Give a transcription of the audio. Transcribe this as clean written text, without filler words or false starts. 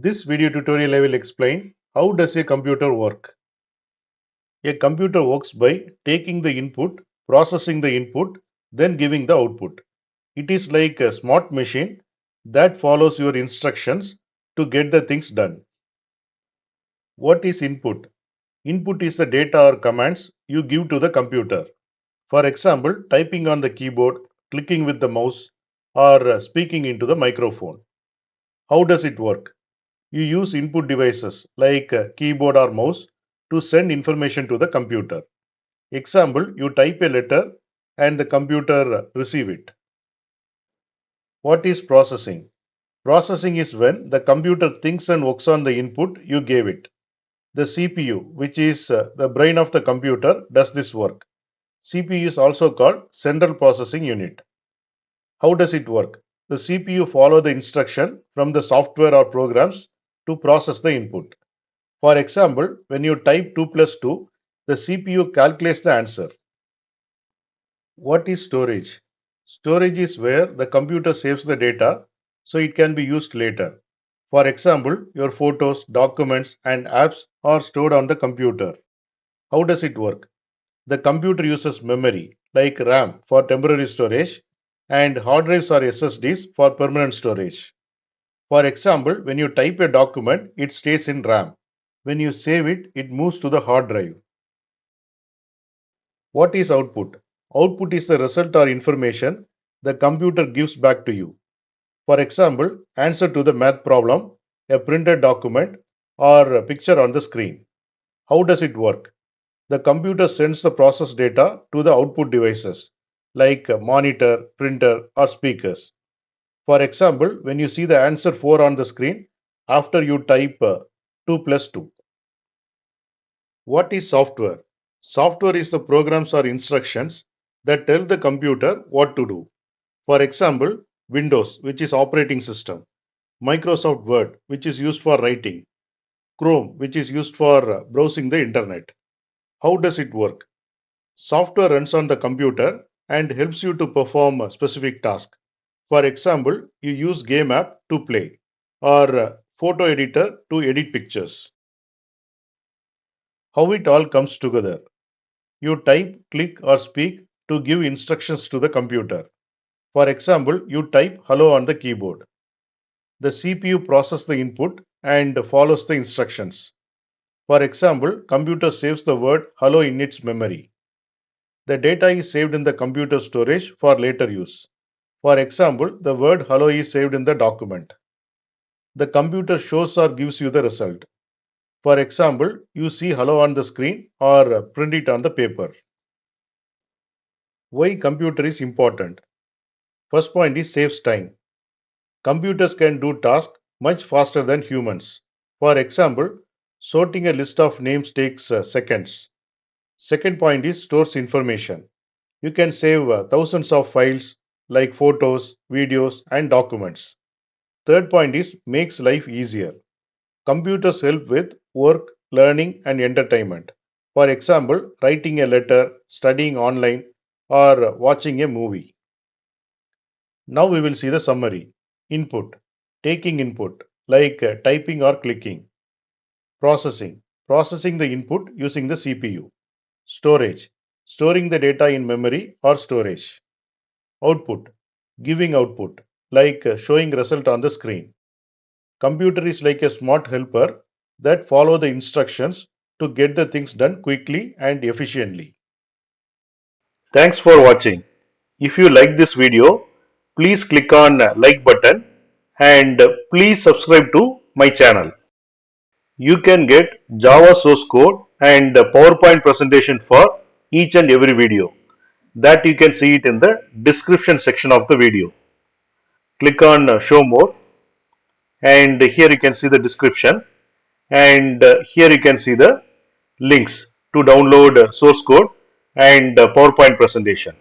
This video tutorial I will explain how does a computer work. A computer works by taking the input, processing the input, then giving the output. It is like a smart machine that follows your instructions to get the things done. What is input? Input is the data or commands you give to the computer. For example, typing on the keyboard, clicking with the mouse, or speaking into the microphone. How does it work? You use input devices like keyboard or mouse to send information to the computer. Example, you type a letter and the computer receive it. What is processing? Processing is when the computer thinks and works on the input you gave it. The CPU, which is the brain of the computer, does this work. CPU is also called central processing unit. How does it work? The CPU follow the instruction from the software or programs to process the input. For example, when you type 2 plus 2, the CPU calculates the answer. What is storage? Storage is where the computer saves the data so it can be used later. For example, your photos, documents, and apps are stored on the computer. How does it work? The computer uses memory like RAM for temporary storage and hard drives or SSDs for permanent storage. For example, when you type a document, it stays in RAM. When you save it, it moves to the hard drive. What is output? Output is the result or information the computer gives back to you. For example, answer to the math problem, a printed document, or a picture on the screen. How does it work? The computer sends the process data to the output devices like a monitor, printer, or speakers. For example, when you see the answer 4 on the screen after you type 2 plus 2. What is software? Software is the programs or instructions that tell the computer what to do. For example, Windows, which is operating system, Microsoft Word, which is used for writing, Chrome, which is used for browsing the internet. How does it work? Software runs on the computer and helps you to perform a specific task. For example, you use game app to play or photo editor to edit pictures. How it all comes together. You type, click or speak to give instructions to the computer. For example, you type hello on the keyboard. The CPU processes the input and follows the instructions. For example, computer saves the word hello in its memory. The data is saved in the computer storage for later use. For example, the word hello is saved in the document. The computer shows or gives you the result. For example, you see hello on the screen or print it on the paper. Why computer is important? First point is saves time. Computers can do tasks much faster than humans. For example, sorting a list of names takes seconds. Second point is stores information. You can save thousands of files like photos, videos, and documents. Third point is makes life easier. Computers help with work, learning, and entertainment. For example, writing a letter, studying online, or watching a movie. Now we will see the summary. Input. Taking input like typing or clicking. Processing. Processing the input using the CPU. Storage. Storing the data in memory or storage. Output. Giving output like showing result on the screen. Computer is like a smart helper that follow the instructions to get the things done quickly and efficiently. Thanks for watching. If you like this video, please click on like button and please subscribe to my channel. You can get Java source code and PowerPoint presentation for each and every video. That you can see it in the description section of the video. Click on show more and here you can see the description and here you can see the links to download source code and PowerPoint presentation.